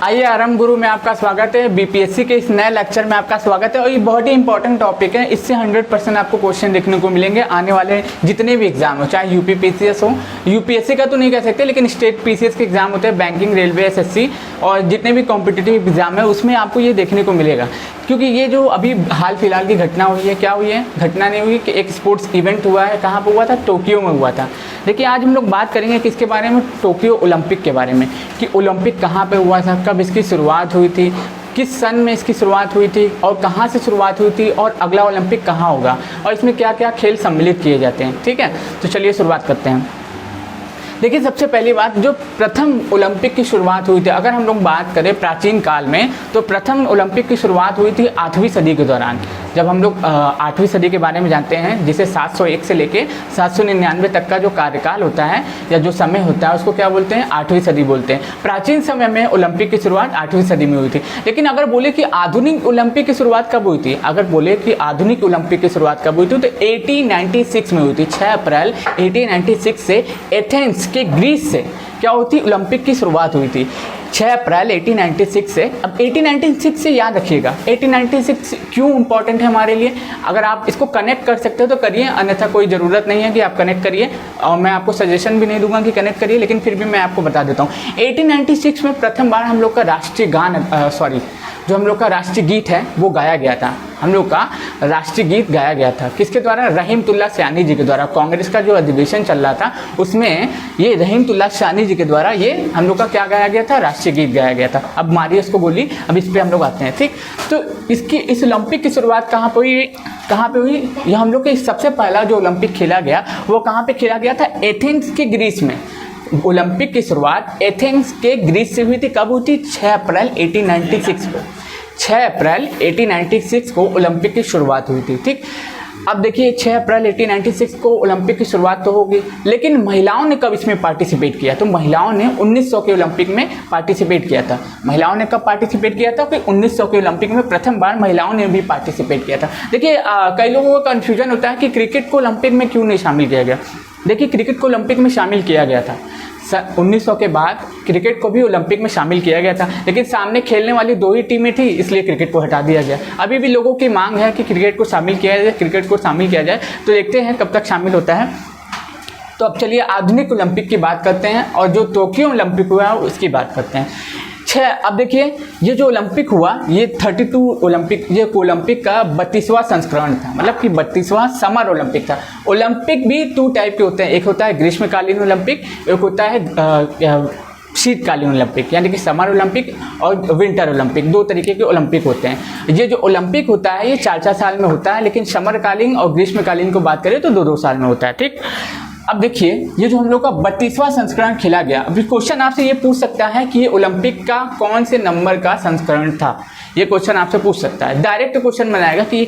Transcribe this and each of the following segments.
आइए आराम गुरु में आपका स्वागत है। बीपीएससी के इस नए लेक्चर में आपका स्वागत है और ये बहुत ही इंपॉर्टेंट टॉपिक है। इससे 100% आपको क्वेश्चन देखने को मिलेंगे आने वाले जितने भी एग्जाम हो, चाहे यूपी पीसीएस हो, यूपीएससी का तो नहीं कह सकते लेकिन स्टेट पीसीएस के एग्जाम होते हैं, बैंकिंग, रेलवे, एसएससी और जितने भी कॉम्पिटिटिव एग्जाम है उसमें आपको ये देखने को मिलेगा। क्योंकि ये जो अभी हाल फिलहाल की घटना हुई है, क्या हुई है, घटना नहीं हुई कि एक स्पोर्ट्स इवेंट हुआ है। कहाँ पर हुआ था? टोक्यो में हुआ था। देखिए आज हम लोग बात करेंगे किसके बारे में, टोक्यो ओलंपिक के बारे में, कि ओलंपिक कहाँ पे हुआ था, कब इसकी शुरुआत हुई थी, किस सन में इसकी शुरुआत हुई थी और कहाँ से शुरुआत हुई थी और अगला ओलंपिक कहाँ होगा और इसमें क्या क्या खेल सम्मिलित किए जाते हैं। ठीक है, तो चलिए शुरुआत करते हैं। देखिए सबसे पहली बात, जो प्रथम ओलंपिक की शुरुआत हुई थी, अगर हम लोग बात करें प्राचीन काल में, तो प्रथम ओलंपिक की शुरुआत हुई थी 8वीं सदी के दौरान। जब हम लोग 8वीं सदी के बारे में जानते हैं, जिसे 701 से लेके 799 तक का जो कार्यकाल होता है या जो समय होता है उसको क्या बोलते हैं? 8वीं सदी बोलते हैं। प्राचीन समय में ओलंपिक की शुरुआत 8वीं सदी में हुई थी। लेकिन अगर बोले कि आधुनिक ओलंपिक की शुरुआत कब हुई थी, अगर बोले कि आधुनिक ओलंपिक की शुरुआत कब हुई थी, तो 1896 में हुई थी। 6 अप्रैल 1896 से एथेंस के ग्रीस से क्या होती, ओलंपिक की शुरुआत हुई थी 6 अप्रैल 1896 से। अब 1896 से याद रखिएगा, 1896 क्यों इंपॉर्टेंट है हमारे लिए। अगर आप इसको कनेक्ट कर सकते हो तो करिए, अन्यथा कोई ज़रूरत नहीं है कि आप कनेक्ट करिए और मैं आपको सजेशन भी नहीं दूंगा कि कनेक्ट करिए, लेकिन फिर भी मैं आपको बता देता हूँ। 1896 में प्रथम बार हम लोग का राष्ट्रीय गान जो हम लोग का राष्ट्रीय गीत है वो गाया गया था। हम लोग का राष्ट्रीय गीत गाया गया था किसके द्वारा? रहीमतुल्लाह सयानी जी के द्वारा। कांग्रेस का जो अधिवेशन चल रहा था उसमें ये रहीमतुल्लाह सयानी जी के द्वारा ये हम लोग का क्या गाया गया था? राष्ट्रीय गीत गाया गया था। अब मारिए इसको गोली, अब इस पर हम लोग आते हैं। ठीक, तो इस ओलंपिक की शुरुआत कहाँ पर हुई? ये हम लोग के सबसे पहला जो ओलंपिक खेला गया वो कहाँ पर खेला गया था? एथेंस के ग्रीस में। ओलंपिक की शुरुआत एथेंस के ग्रीस से हुई थी। कब हुई थी? 6 अप्रैल 1896 को। 6 अप्रैल 1896 को ओलंपिक की शुरुआत हुई थी। ठीक, अब देखिए 6 अप्रैल 1896 को ओलंपिक की शुरुआत तो होगी, लेकिन महिलाओं ने कब इसमें पार्टिसिपेट किया? तो महिलाओं ने 1900 के ओलंपिक में पार्टिसिपेट किया था। महिलाओं ने कब पार्टिसिपेट किया था? कि 1900 के ओलंपिक में प्रथम बार महिलाओं ने भी पार्टिसिपेट किया था। देखिए कई लोगों को कन्फ्यूजन होता है कि क्रिकेट को ओलंपिक में क्यों नहीं शामिल किया गया। देखिए क्रिकेट को ओलंपिक में शामिल किया गया था 1900 के बाद, क्रिकेट को भी ओलंपिक में शामिल किया गया था, लेकिन सामने खेलने वाली 2 ही टीमें थी, इसलिए क्रिकेट को हटा दिया गया। अभी भी लोगों की मांग है कि क्रिकेट को शामिल किया जाए, तो देखते हैं कब तक शामिल होता है। तो अब चलिए आधुनिक ओलंपिक की बात करते हैं और जो टोक्यो ओलंपिक हुआ है उसकी बात करते हैं। अब देखिए ये जो ओलंपिक हुआ ये 32 ओलंपिक, ये ओलंपिक का 32वां संस्करण था, मतलब कि 32वां समर ओलंपिक था। ओलंपिक भी 2 टाइप के होते हैं, एक होता है ग्रीष्मकालीन ओलंपिक, एक होता है शीतकालीन ओलंपिक, यानी कि समर ओलंपिक और विंटर ओलंपिक। 2 तरीके के ओलंपिक होते हैं। ये जो ओलंपिक होता है ये 4-4 साल में होता है, लेकिन समरकालीन और ग्रीष्मकालीन को बात करें तो 2-2 साल में होता है। ठीक, अब देखिए ये जो हम लोग का 32वां संस्करण खेला गया, अभी क्वेश्चन आपसे ये पूछ सकता है कि ये ओलंपिक का कौन से नंबर का संस्करण था। ये क्वेश्चन आपसे पूछ सकता है, डायरेक्ट क्वेश्चन बनाएगा कि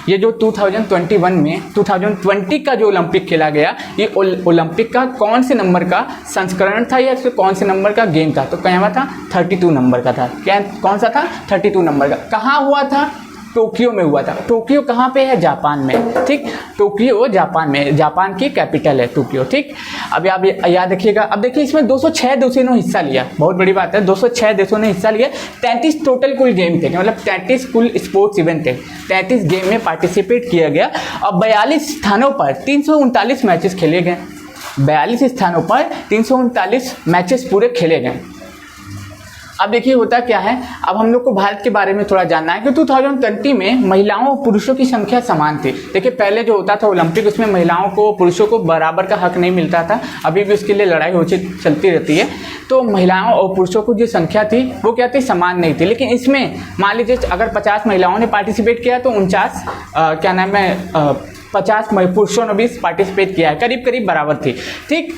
ये जो 2020 का जो ओलंपिक खेला गया ये ओलंपिक का कौन से नंबर का संस्करण था या फिर कौन से नंबर का गेम था। तो क्या था? 32 नंबर का था। क्या कौन सा था? 32 नंबर का। कहाँ हुआ था? टोक्यो में हुआ था। टोक्यो कहाँ पे है? जापान में। ठीक, टोक्यो जापान में, जापान की कैपिटल है टोक्यो। ठीक, अब आप याद रखिएगा। अब देखिए इसमें 206 देशों ने हिस्सा लिया, बहुत बड़ी बात है, 206 देशों ने हिस्सा लिया। 33 टोटल कुल गेम थे, मतलब 33 कुल स्पोर्ट्स इवेंट थे, 33 गेम में पार्टिसिपेट किया गया और 42 स्थानों पर 339 मैचेस खेले गए। 42 स्थानों पर 339 मैचेस पूरे खेले गए। अब देखिए होता क्या है, अब हम लोग को भारत के बारे में थोड़ा जानना है कि 2020 में महिलाओं और पुरुषों की संख्या समान थी। देखिए पहले जो होता था ओलंपिक उसमें महिलाओं को पुरुषों को बराबर का हक नहीं मिलता था, अभी भी उसके लिए लड़ाई चलती रहती है। तो महिलाओं और पुरुषों को जो संख्या थी वो क्या थी? समान नहीं थी। लेकिन इसमें मान लीजिए अगर 50 महिलाओं ने पार्टिसिपेट किया तो 50 पुरुषों ने भी पार्टिसिपेट किया है, करीब करीब बराबर थी। ठीक,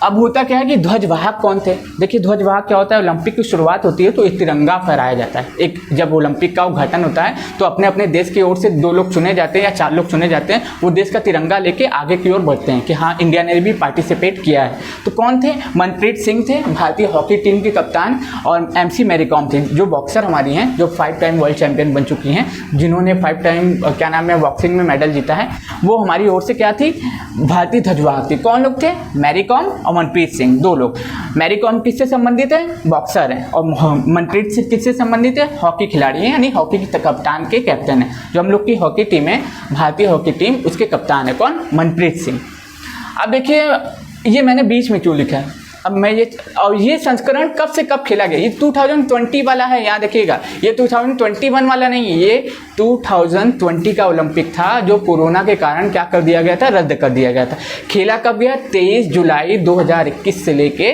अब होता क्या है कि ध्वजवाहक कौन थे? देखिए ध्वजवाहक क्या होता है, ओलंपिक की शुरुआत होती है तो एक तिरंगा फहराया जाता है। एक जब ओलंपिक का उद्घाटन होता है तो अपने अपने देश की ओर से 2 लोग चुने जाते हैं या 4 लोग चुने जाते हैं, वो देश का तिरंगा लेके आगे की ओर बढ़ते हैं कि हाँ इंडिया ने भी पार्टिसिपेट किया है। तो कौन थे? मनप्रीत सिंह थे, भारतीय हॉकी टीम की कप्तान, और MC मैरी कॉम थे जो बॉक्सर हमारी हैं, जो 5 टाइम वर्ल्ड चैंपियन बन चुकी हैं, जिन्होंने 5 टाइम बॉक्सिंग में मेडल जीता है। वो हमारी ओर से क्या थी? भारतीय ध्वजवाहक थी। कौन लोग थे? मैरी कॉम और और मनप्रीत सिंह, 2 लोग। मैरी कॉम किससे संबंधित है? बॉक्सर है। और मनप्रीत सिंह किससे संबंधित है? हॉकी खिलाड़ी है, यानी हॉकी के कप्तान के कैप्टन है। जो हम लोग की हॉकी टीम है, भारतीय हॉकी टीम, उसके कप्तान है कौन? मनप्रीत सिंह। अब देखिए ये मैंने बीच में क्यों लिखा है, अब मैं ये संस्करण कब से कब खेला गया? ये 2020 वाला है, याद रखिएगा। ये 2021 वाला नहीं है, ये 2020 का ओलंपिक था, जो कोरोना के कारण क्या कर दिया गया था? रद्द कर दिया गया था। खेला कब गया? 23 जुलाई 2021 से लेके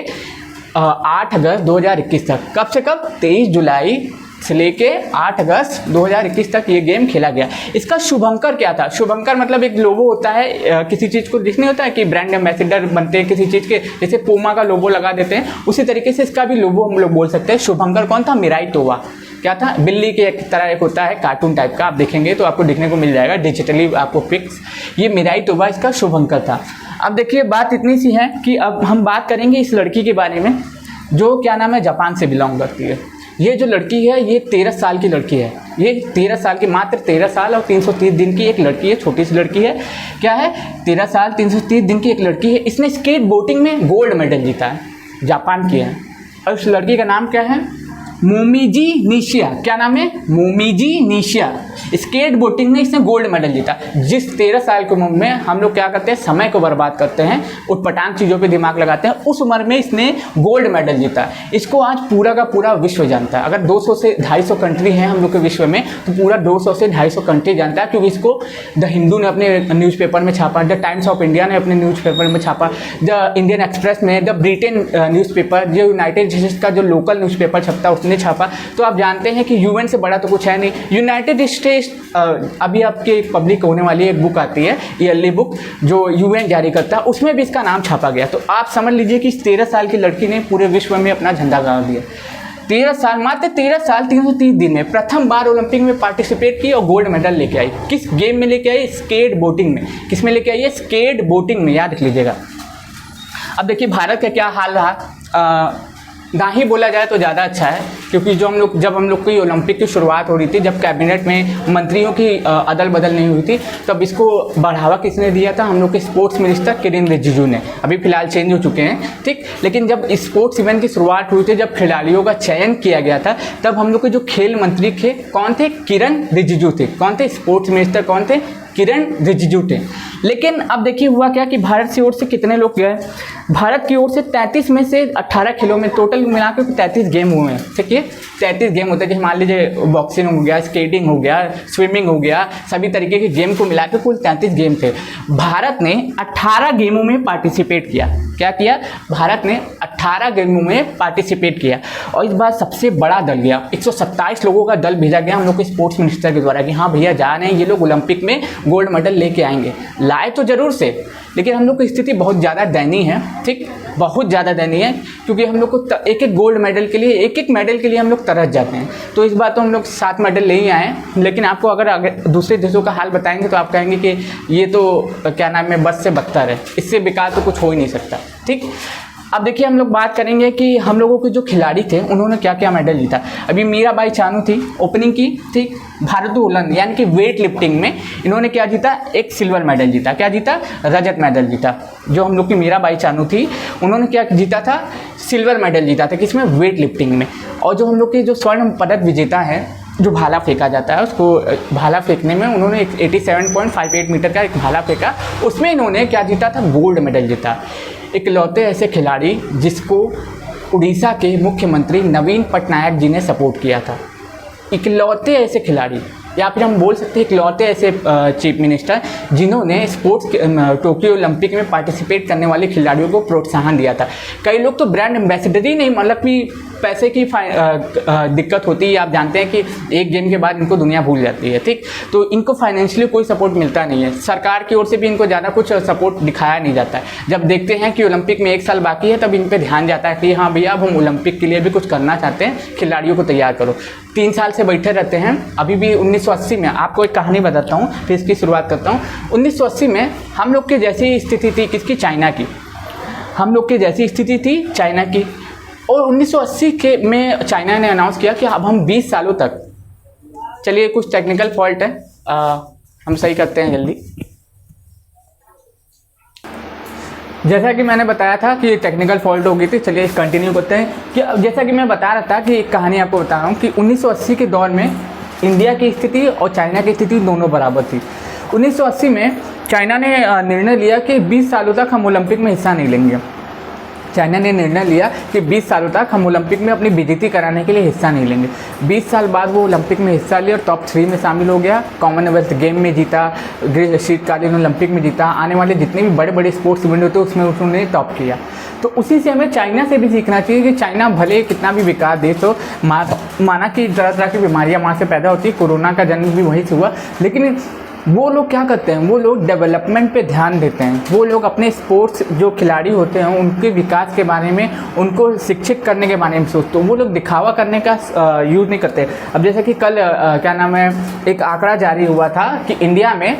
8 अगस्त 2021 तक। कब से कब? 23 जुलाई से लेके 8 अगस्त 2021 तक ये गेम खेला गया। इसका शुभंकर क्या था? शुभंकर मतलब एक लोगो होता है, किसी चीज़ को दिखने होता है कि ब्रांड एम्बेसडर बनते हैं किसी चीज़ के, जैसे पूमा का लोगो लगा देते हैं, उसी तरीके से इसका भी लोगो हम लोग बोल सकते हैं। शुभंकर कौन था? मिराई तोवा। क्या था? बिल्ली के एक तरह एक होता है कार्टून टाइप का, आप देखेंगे तो आपको दिखने को मिल जाएगा डिजिटली आपको पिक्स। ये मिराई तोवा इसका शुभंकर था। अब देखिए बात इतनी सी है कि अब हम बात करेंगे इस लड़की के बारे में, जो क्या नाम है, जापान से बिलोंग करती है। ये जो लड़की है ये 13 साल की लड़की है। ये 13 साल की, मात्र 13 साल और 330 दिन की एक लड़की है, छोटी सी लड़की है। क्या है? 13 साल 330 दिन की एक लड़की है। इसने स्केट बोटिंग में गोल्ड मेडल जीता है, जापान की है। और उस लड़की का नाम क्या है? मोमिजी निशिया। क्या नाम है? मोमिजी निशिया। स्केट बोटिंग में इसने गोल्ड मेडल जीता। जिस 13 साल की उम्र में हम लोग क्या करते हैं, समय को बर्बाद करते हैं, उटपटांग चीज़ों पे दिमाग लगाते हैं, उस उम्र में इसने गोल्ड मेडल जीता। इसको आज पूरा का पूरा विश्व जानता है। अगर 200 से 250 कंट्री हैं हम लोग के विश्व में, तो पूरा 200 से 250 कंट्री जानता है, क्योंकि इसको द हिंदू ने अपने न्यूज़पेपर में छापा, द टाइम्स ऑफ इंडिया ने अपने न्यूज़पेपर में छापा, द इंडियन एक्सप्रेस में, द ब्रिटेन न्यूज़पेपर, जो यूनाइटेड स्टेट्स का जो लोकल न्यूज़पेपर छपता है उसने छापा। तो आप जानते हैं कि यूएन से बड़ा तो कुछ है नहीं। यूनाइटेड स्टेट्स अभी आपके पब्लिक होने वाली एक बुक आती है, ईयरली बुक, जो यूएन जारी करता है, उसमें भी इसका नाम छापा गया। तो आप समझ लीजिए कि इस 13 साल की लड़की ने पूरे विश्व में अपना झंडा गाड़ दिया। 13 साल, मात्र 13 साल 330 दिन में प्रथम बार ओलंपिक में पार्टिसिपेट की और गोल्ड मेडल लेके आई। किस गेम में लेके आई? स्केट बोटिंग में। किस में लेके आई है? स्केट बोटिंग में, याद रख लीजिएगा। अब देखिए भारत का क्या हाल रहा, ना ही बोला जाए तो ज़्यादा अच्छा है, क्योंकि जब हम लोग की ओलंपिक की शुरुआत हो रही थी, जब कैबिनेट में मंत्रियों की अदल बदल नहीं हुई थी, तब इसको बढ़ावा किसने दिया था? हम लोग के स्पोर्ट्स मिनिस्टर किरेन रिजिजू ने। अभी फिलहाल चेंज हो चुके हैं, ठीक। लेकिन जब स्पोर्ट्स इवेंट की शुरुआत हुई थी, जब खिलाड़ियों का चयन किया गया था, तब हम लोग के जो खेल मंत्री थे कौन थे? किरेन रिजिजू थे। कौन थे? स्पोर्ट्स मिनिस्टर कौन थे? किरेन रिजिजू थे। लेकिन अब देखिए हुआ क्या कि भारत की ओर से कितने लोग गए? भारत की ओर से 33 में से 18 खेलों में, टोटल मिलाकर 33 गेम हुए हैं, ठीक है। 33 गेम होते हैं, जैसे मान लीजिए बॉक्सिंग हो गया, स्केटिंग हो गया, स्विमिंग हो गया, सभी तरीके के गेम को मिलाकर कुल 33 गेम थे। भारत ने 18 गेमों में पार्टिसिपेट किया। क्या किया? भारत ने 18 गेमों में पार्टिसिपेट किया। और इस बार सबसे बड़ा दल गया, 127 लोगों का दल भेजा गया हम लोग के स्पोर्ट्स मिनिस्टर के द्वारा कि हाँ भैया जा रहे हैं ये लोग ओलंपिक में गोल्ड मेडल लेके आएंगे। लाए तो जरूर से, लेकिन हम लोग की स्थिति बहुत ज़्यादा दयनीय है, ठीक, बहुत ज़्यादा दयनीय है, क्योंकि हम लोग को एक एक गोल्ड मेडल के लिए, एक एक मेडल के लिए हम लोग तरस जाते हैं। तो इस बार तो हम लोग 7 मेडल ले ही आए, लेकिन आपको अगर दूसरे देशों का हाल बताएंगे तो आप कहेंगे कि ये तो क्या नाम है, बस से बदतर है, इससे बेकार तो कुछ हो ही नहीं सकता, ठीक। अब देखिए हम लोग बात करेंगे कि हम लोगों के जो खिलाड़ी थे उन्होंने क्या क्या मेडल जीता। अभी मीराबाई चानू थी, ओपनिंग की, ठीक। भारोत्तोलन यानी कि वेट लिफ्टिंग में इन्होंने क्या जीता? एक सिल्वर मेडल जीता। क्या जीता? रजत मेडल जीता। जो हम लोग की मीराबाई चानू थी उन्होंने क्या जीता था? सिल्वर मेडल जीता था। किसमें? वेट लिफ्टिंग में। और जो हम लोग के जो स्वर्ण पदक विजेता है, जो भाला फेंका जाता है, उसको भाला फेंकने में उन्होंने 87.58 मीटर का एक भाला फेंका, उसमें इन्होंने क्या जीता था? गोल्ड मेडल जीता। इकलौते ऐसे खिलाड़ी जिसको उड़ीसा के मुख्यमंत्री नवीन पटनायक जी ने सपोर्ट किया था। इकलौते ऐसे खिलाड़ी, या फिर हम बोल सकते हैं इकलौते ऐसे चीफ मिनिस्टर जिन्होंने स्पोर्ट्स टोक्यो ओलंपिक में पार्टिसिपेट करने वाले खिलाड़ियों को प्रोत्साहन दिया था। कई लोग तो ब्रांड एम्बेसडर ही नहीं, मतलब कि पैसे की दिक्कत होती है। आप जानते हैं कि एक गेम के बाद इनको दुनिया भूल जाती है, ठीक। तो इनको फाइनेंशियली कोई सपोर्ट मिलता नहीं है, सरकार की ओर से भी इनको ज़्यादा कुछ सपोर्ट दिखाया नहीं जाता है। जब देखते हैं कि ओलंपिक में 1 साल बाकी है, तब इन पर ध्यान जाता है कि हाँ भैया अब हम ओलंपिक के लिए भी कुछ करना चाहते हैं, खिलाड़ियों को तैयार करो। 3 साल से बैठे रहते हैं। अभी भी 1980 में, आपको एक कहानी बताता हूँ फिर इसकी शुरुआत करता हूँ। 1980 में हम लोग की जैसी स्थिति थी, किसकी? चाइना की। हम लोग की जैसी स्थिति थी चाइना की। और 1980 के में चाइना ने अनाउंस किया कि अब हम 20 सालों तक, चलिए कुछ टेक्निकल फॉल्ट है, हम सही करते हैं जल्दी। जैसा कि मैंने बताया था कि टेक्निकल फॉल्ट हो गई थी, चलिए कंटिन्यू करते हैं। कि जैसा कि मैं बता रहा था कि एक कहानी आपको बता रहा हूँ कि 1980 के दौर में इंडिया की स्थिति और चाइना की स्थिति दोनों बराबर थी। 1980 में चाइना ने निर्णय लिया कि 20 सालों तक हम ओलंपिक में हिस्सा नहीं लेंगे। चाइना ने निर्णय लिया कि 20 सालों तक हम ओलंपिक में अपनी बेइज्जती कराने के लिए हिस्सा नहीं लेंगे। 20 साल बाद वो ओलंपिक में हिस्सा लिया और टॉप 3 में शामिल हो गया। कॉमनवेल्थ गेम में जीता, शीतकालीन ओलंपिक में जीता, आने वाले जितने भी बड़े बड़े स्पोर्ट्स इवेंट होते उसमें उन्होंने टॉप किया। तो उसी से हमें चाइना से भी सीखना चाहिए कि चाइना भले कितना भी विकास देश हो, माना कि तरह तरह की बीमारियाँ वहाँ से पैदा होती, कोरोना का जन्म भी वहीं से हुआ, लेकिन वो लोग क्या करते हैं, वो लोग डेवलपमेंट पे ध्यान देते हैं। वो लोग अपने स्पोर्ट्स जो खिलाड़ी होते हैं उनके विकास के बारे में, उनको शिक्षित करने के बारे में सोचते हैं। वो लोग दिखावा करने का यूज़ नहीं करते। अब जैसे कि कल क्या नाम है, एक आंकड़ा जारी हुआ था कि इंडिया में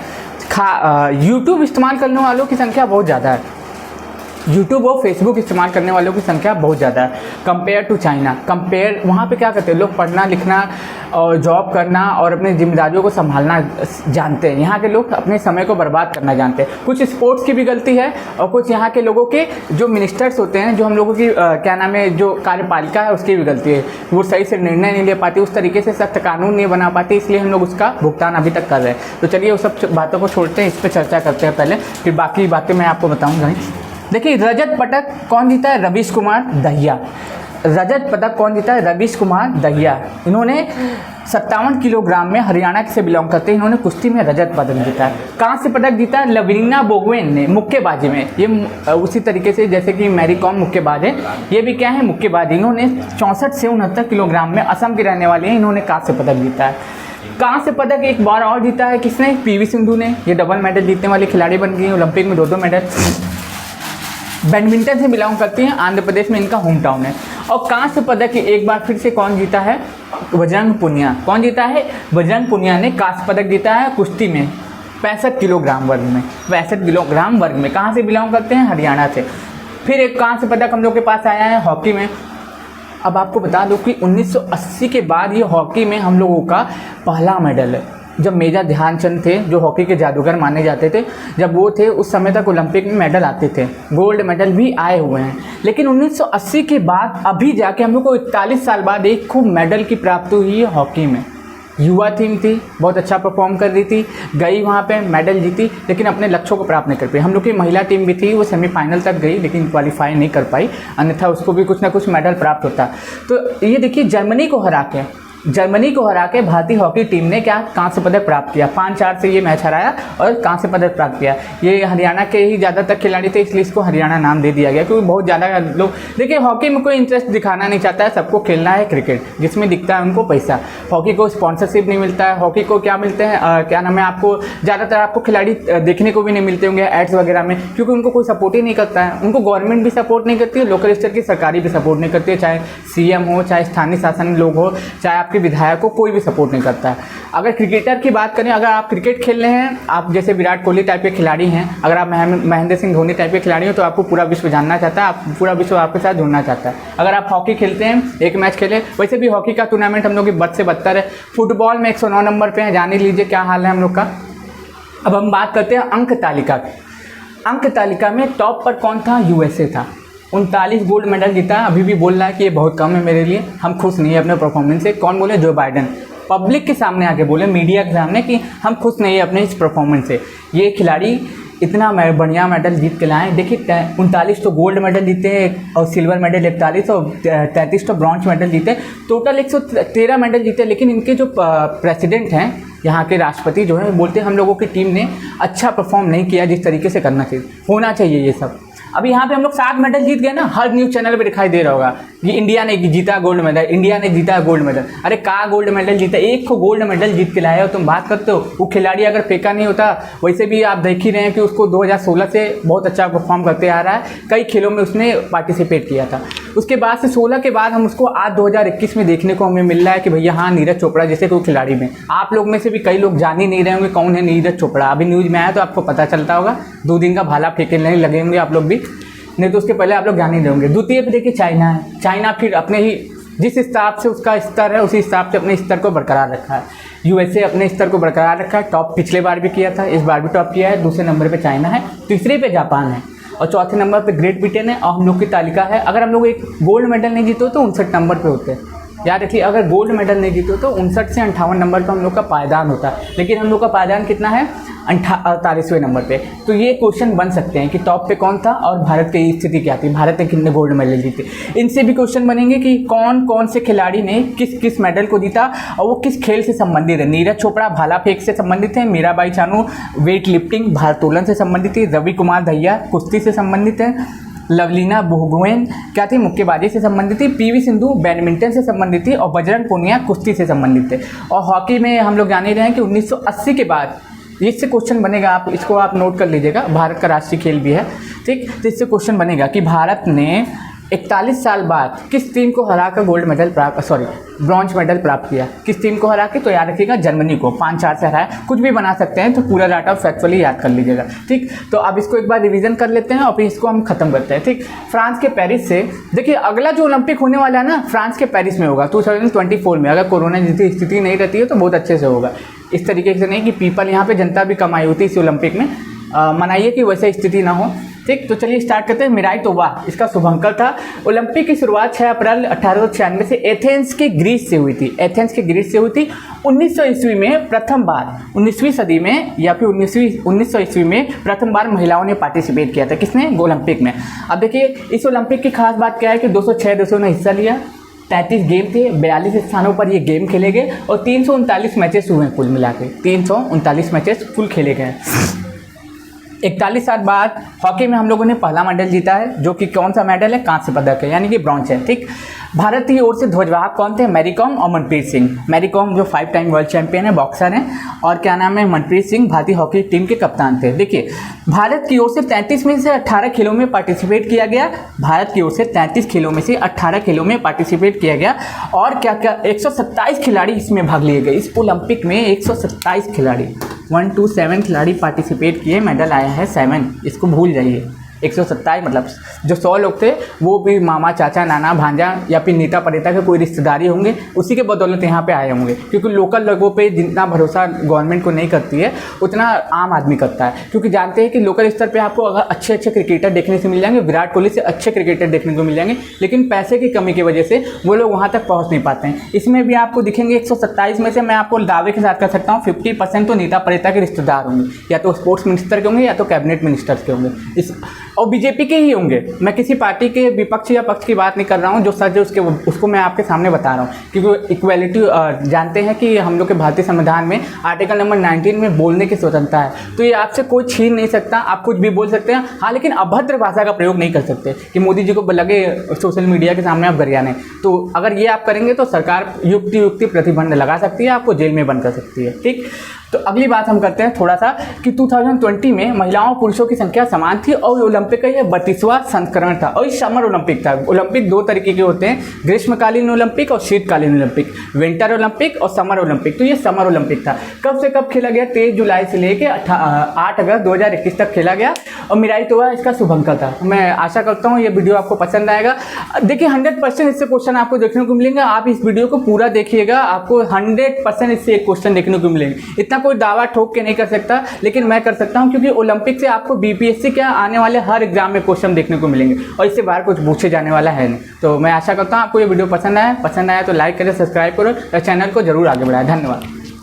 यूट्यूब इस्तेमाल करने वालों की संख्या बहुत ज़्यादा है। यूट्यूब और फेसबुक इस्तेमाल करने वालों की संख्या बहुत ज़्यादा है कंपेयर टू चाइना। कंपेयर वहाँ पे क्या करते हैं लोग, पढ़ना लिखना और जॉब करना और अपनी जिम्मेदारियों को संभालना जानते हैं। यहाँ के लोग अपने समय को बर्बाद करना जानते हैं। कुछ स्पोर्ट्स की भी गलती है और कुछ यहाँ के लोगों के जो मिनिस्टर्स होते हैं, जो हम लोगों की क्या नाम है, जो कार्यपालिका है उसकी भी गलती है। वो सही से निर्णय नहीं ले पाती, उस तरीके से सख्त कानून नहीं बना पाती, इसलिए हम लोग उसका भुगतान अभी तक कर रहे हैं। तो चलिए वो सब बातों को छोड़ते हैं, इस पर चर्चा करते हैं पहले, फिर बाकी बातें मैं आपको बताऊँगा। देखिए, रजत पदक कौन जीता है? रवीश कुमार दहिया। रजत पदक कौन जीता है? रवीश कुमार दहिया। इन्होंने 57 किलोग्राम में हरियाणा से बिलोंग करते हैं, इन्होंने कुश्ती में रजत पदक जीता है। कांस्य पदक जीता है लवलीना बोगवेन ने मुक्केबाजी में। ये उसी तरीके से जैसे कि मैरी कॉम मुक्केबाज है, ये भी क्या है, मुक्केबाजी। इन्होंने 64 से 69 किलोग्राम में, असम की रहने वाली हैं, इन्होंने कांस्य पदक जीता है। कांस्य पदक एक बार और जीता है किसने? पीवी सिंधु ने। ये डबल मेडल जीतने वाली खिलाड़ी बन गई है, ओलंपिक में 2-2 मेडल। बैडमिंटन से बिलोंग करती हैं, आंध्र प्रदेश में इनका होम टाउन है। और कांस्य पदक एक बार फिर से कौन जीता है? बजरंग पुनिया। कौन जीता है? बजरंग पुनिया ने कांस्य पदक जीता है कुश्ती में 65 किलोग्राम वर्ग में। 65 किलोग्राम वर्ग में। कहाँ से बिलोंग करते हैं? हरियाणा से। फिर एक कांस्य पदक हम लोग के पास आया है हॉकी में। अब आपको बता दो कि 1980 के बाद ये हॉकी में हम लोगों का पहला मेडल है। जब मेजर ध्यानचंद थे, जो हॉकी के जादूगर माने जाते थे, जब वो थे उस समय तक ओलंपिक में मेडल आते थे, गोल्ड मेडल भी आए हुए हैं। लेकिन 1980 के बाद अभी जाके हम लोग को 41 साल बाद एक खूब मेडल की प्राप्ति हुई है हॉकी में। युवा टीम थी, बहुत अच्छा परफॉर्म कर रही थी, गई वहाँ पे मेडल जीती, लेकिन अपने लक्ष्यों को प्राप्त नहीं कर पाई। हम लोग की महिला टीम भी थी, वो सेमीफाइनल तक गई लेकिन क्वालिफाई नहीं कर पाई, अन्यथा उसको भी कुछ ना कुछ मेडल प्राप्त होता। तो ये देखिए, जर्मनी को हरा के भारतीय हॉकी टीम ने क्या कांस्य पदक प्राप्त किया। 5-4 से ये मैच हराया और कांस्य पदक प्राप्त किया। ये हरियाणा के ही ज़्यादातर खिलाड़ी थे, इसलिए इसको हरियाणा नाम दे दिया गया, क्योंकि बहुत ज़्यादा लोग, देखिए हॉकी में कोई इंटरेस्ट दिखाना नहीं चाहता है, सबको खेलना है क्रिकेट, जिसमें दिखता है उनको पैसा। हॉकी को स्पॉन्सरशिप नहीं मिलता है, हॉकी को क्या मिलते हैं, क्या नाम है, आपको ज़्यादातर आपको खिलाड़ी देखने को भी नहीं मिलते होंगे एड्स वगैरह में, क्योंकि उनको कोई सपोर्ट ही नहीं करता है। उनको गवर्नमेंट भी सपोर्ट नहीं करती है, लोकल स्तर की सरकारी भी सपोर्ट नहीं करती है, चाहे सीएम हो, चाहे स्थानीय शासन लोग हो, चाहे आपके विधायक को, भी सपोर्ट नहीं करता है। अगर क्रिकेटर की बात करें, अगर आप क्रिकेट खेल रहे हैं, आप जैसे विराट कोहली टाइप के खिलाड़ी हैं, अगर आप महेंद्र सिंह धोनी टाइप के खिलाड़ी हो, तो आपको पूरा विश्व जानना चाहता है, आप पूरा विश्व आपके साथ जुड़ना चाहता है। अगर आप हॉकी खेलते हैं, एक मैच खेले, वैसे भी हॉकी का टूर्नामेंट हम लोग की बद से बदतर है। फुटबॉल में 109 नंबर पे है, जान लीजिए क्या हाल है हम लोग का। अब हम बात करते हैं अंक तालिका की। अंक तालिका में टॉप पर कौन था? यूएसए था। 39 गोल्ड मेडल जीता। अभी भी बोल रहा है कि ये बहुत कम है मेरे लिए, हम खुश नहीं है अपने परफॉर्मेंस से। कौन बोले? जो बाइडेन पब्लिक के सामने आके बोले, मीडिया के सामने, कि हम खुश नहीं है अपने इस परफॉर्मेंस से। ये खिलाड़ी इतना बढ़िया मेडल जीत के लाए। देखिए 39 तो गोल्ड मेडल जीते और सिल्वर मेडल 41 और 33 तो ब्रॉन्ज मेडल जीते, टोटल 113 मेडल जीते। लेकिन इनके जो प्रेसिडेंट हैं, यहाँ के राष्ट्रपति जो है, बोलते हैं हम लोगों की टीम ने अच्छा परफॉर्म नहीं किया जिस तरीके से करना चाहिए, होना चाहिए ये सब। अभी यहाँ पे हम लोग 7 मेडल जीत गए ना, हर न्यूज़ चैनल पे दिखाई दे रहा होगा कि इंडिया ने जीता गोल्ड मेडल, इंडिया ने जीता गोल्ड मेडल। अरे कहाँ गोल्ड मेडल जीता? एक को गोल्ड मेडल जीत के लाए हो, तुम बात करते हो। वो खिलाड़ी अगर फेंका नहीं होता, वैसे भी आप देख ही रहे हैं कि उसको 2016 से बहुत अच्छा परफॉर्म करते आ रहा है, कई खेलों में उसने पार्टिसिपेट किया था। उसके बाद से 16 के बाद हम उसको आज 2021 में देखने को हमें मिल रहा है कि भैया हाँ, नीरज चोपड़ा जैसे कोई खिलाड़ी में। आप लोग में से भी कई लोग जान ही नहीं रहे होंगे कौन है नीरज चोपड़ा। अभी न्यूज़ में आया तो आपको पता चलता होगा, 2 दिन का भाला फेंकने लगे होंगे आप लोग भी, नहीं तो उसके पहले आप लोग जान ही देंगे। द्वितीय पे देखिए चाइना है। चाइना फिर अपने ही जिस हिसाब से उसका स्तर है, उसी हिसाब से अपने स्तर को बरकरार रखा है। यूएसए अपने स्तर को बरकरार रखा है, टॉप पिछले बार भी किया था, इस बार भी टॉप किया है। दूसरे नंबर पे चाइना है, तीसरे पे जापान है। और चौथे नंबर पे ग्रेट ब्रिटेन है और हम लोग की तालिका है। अगर हम लोग एक गोल्ड मेडल नहीं जीते तो 59 नंबर पे होते हैं। याद रखिए, अगर गोल्ड मेडल नहीं जीते तो 59 से 58 नंबर पर हम लोग का पायदान होता है, लेकिन हम लोग का पायदान कितना है 48वें नंबर पे। तो ये क्वेश्चन बन सकते हैं कि टॉप पे कौन था और भारत की स्थिति क्या थी, भारत ने कितने गोल्ड मेडल जीते। इनसे भी क्वेश्चन बनेंगे कि कौन कौन से खिलाड़ी ने किस किस मेडल को जीता और वो किस खेल से संबंधित है। नीरज चोपड़ा भाला फेंक से संबंधित है, मीराबाई चानू वेट लिफ्टिंग भारोत्तोलन से संबंधित है, रवि कुमार दहिया कुश्ती से संबंधित है, लवलीना बोगोहेन क्या थी मुक्केबाजी से संबंधित थी, पीवी सिंधु बैडमिंटन से संबंधित थी और बजरंग पूनिया कुश्ती से संबंधित थे। और हॉकी में हम लोग जान ही रहे हैं कि 1980 के बाद इससे क्वेश्चन बनेगा, आप इसको आप नोट कर लीजिएगा, भारत का राष्ट्रीय खेल भी है, ठीक। तो इससे क्वेश्चन बनेगा कि भारत ने 41 साल बाद किस टीम को हराकर ब्रॉन्ज मेडल प्राप्त किया, किस टीम को हरा के। तो याद रखिएगा जर्मनी को 5-4 से हराया। कुछ भी बना सकते हैं, तो पूरा डाटा फैक्चुअली याद कर लीजिएगा, ठीक। तो अब इसको एक बार रिवीजन कर लेते हैं और फिर इसको हम खत्म करते हैं, ठीक। फ्रांस के पेरिस से देखिए, अगला जो ओलंपिक होने वाला है ना फ्रांस के पेरिस में होगा 2024 में। अगर कोरोना जैसी स्थिति नहीं रहती है तो बहुत अच्छे से होगा। इस तरीके से नहीं कि पीपल यहाँ पे जनता भी कम आई होती इस ओलंपिक में, मनाइए कि वैसे स्थिति ना हो, ठीक। तो चलिए स्टार्ट करते हैं। मिराई तोवा इसका शुभंकर था। ओलंपिक की शुरुआत 6 अप्रैल 1896 से एथेंस के ग्रीस से हुई थी। एथेंस के ग्रीस से हुई थी। 1900 ईस्वी में प्रथम बार, 19वीं सदी में या फिर 1900 ईस्वी में प्रथम बार महिलाओं ने पार्टिसिपेट किया था। किसने? ओलंपिक में। अब देखिए इस ओलंपिक की खास बात क्या है कि 206 देशों ने हिस्सा लिया, 33 गेम थे, 42 स्थानों पर ये गेम खेले गए और 339 मैचेस हुए कुल मिला के, 339 मैचेस फुल खेले गए। 41 साल बाद हॉकी में हम लोगों ने पहला मेडल जीता है, जो कि कौन सा मेडल है? कांस्य पदक है, यानी कि ब्रॉन्ज है, ठीक। भारत की ओर से ध्वजवाहक कौन थे? मैरी कॉम और मनप्रीत सिंह। मैरी कॉम जो 5 टाइम वर्ल्ड चैंपियन है, बॉक्सर हैं, और क्या नाम है, मनप्रीत सिंह भारतीय हॉकी टीम के कप्तान थे। देखिए भारत की ओर से 33 में से 18 खेलों में पार्टिसिपेट किया गया। भारत की ओर से 33 खेलों में से 18 खेलों में पार्टिसिपेट किया गया और क्या क्या 127 खिलाड़ी इसमें भाग लिए गए। इस ओलंपिक में 127 खिलाड़ी 1 to 7 खिलाड़ी पार्टिसिपेट किए, मेडल आया है 7, इसको भूल जाइए। 127 मतलब जो 100 लोग थे वो भी मामा, चाचा, नाना, भांजा या फिर नेता परेता के कोई रिश्तेदारी होंगे, उसी के बदौलत यहाँ पे आए होंगे। क्योंकि लोकल लोगों पे जितना भरोसा गवर्नमेंट को नहीं करती है उतना आम आदमी करता है, क्योंकि जानते हैं कि लोकल स्तर पे आपको अगर अच्छे अच्छे क्रिकेटर देखने से मिल जाएंगे, विराट कोहली से अच्छे क्रिकेटर देखने को मिल जाएंगे, लेकिन पैसे की कमी की वजह से वो लोग वहाँ तक पहुँच नहीं पाते हैं। इसमें भी आपको दिखेंगे 127 में से मैं आपको दावे के साथ कर सकता हूँ 50% तो नेता परेता के रिश्तेदार होंगे, या तो स्पोर्ट्स मिनिस्टर के होंगे या तो कैबिनेट मिनिस्टर्स के होंगे, और बीजेपी के ही होंगे। मैं किसी पार्टी के विपक्ष या पक्ष की बात नहीं कर रहा हूँ, जो सच है उसको मैं आपके सामने बता रहा हूँ। क्योंकि इक्वालिटी जानते हैं कि हम लोग के भारतीय संविधान में आर्टिकल नंबर 19 में बोलने की स्वतंत्रता है, तो ये आपसे कोई छीन नहीं सकता, आप कुछ भी बोल सकते हैं, हाँ, लेकिन अभद्र भाषा का प्रयोग नहीं कर सकते कि मोदी जी को लगे सोशल मीडिया के सामने आप गरियाने। तो अगर ये आप करेंगे तो सरकार युक्ति प्रतिबंध लगा सकती है, आपको जेल में बंद कर सकती है, ठीक। तो अगली बात हम करते हैं थोड़ा सा कि 2020 में महिलाओं पुरुषों की संख्या समान थी और ओलंपिक का यह 32वां संस्करण था और ये समर ओलंपिक था। ओलंपिक 2 तरीके के होते हैं, ग्रीष्मकालीन ओलंपिक और शीतकालीन ओलंपिक, विंटर ओलंपिक और समर ओलंपिक। तो ये समर ओलंपिक था। कब से कब खेला गया? 23 जुलाई से लेकर 8 अगस्त 2021 तक खेला गया और मिराई तोवा इसका शुभंकर था। मैं आशा करता हूँ ये वीडियो आपको पसंद आएगा। देखिए 100% इससे क्वेश्चन आपको देखने को मिलेंगे, आप इस वीडियो को पूरा देखिएगा, आपको 100% इससे एक क्वेश्चन देखने को मिलेंगे। इतना कोई दावा ठोक के नहीं कर सकता, लेकिन मैं कर सकता हूं, क्योंकि ओलंपिक से आपको बीपीएससी के आने वाले हर एग्जाम में क्वेश्चन देखने को मिलेंगे और इससे बाहर कुछ पूछे जाने वाला है नहीं। तो मैं आशा करता हूं आपको ये वीडियो पसंद आया तो लाइक करें, सब्सक्राइब करो और चैनल को जरूर आगे बढ़ाएं। धन्यवाद।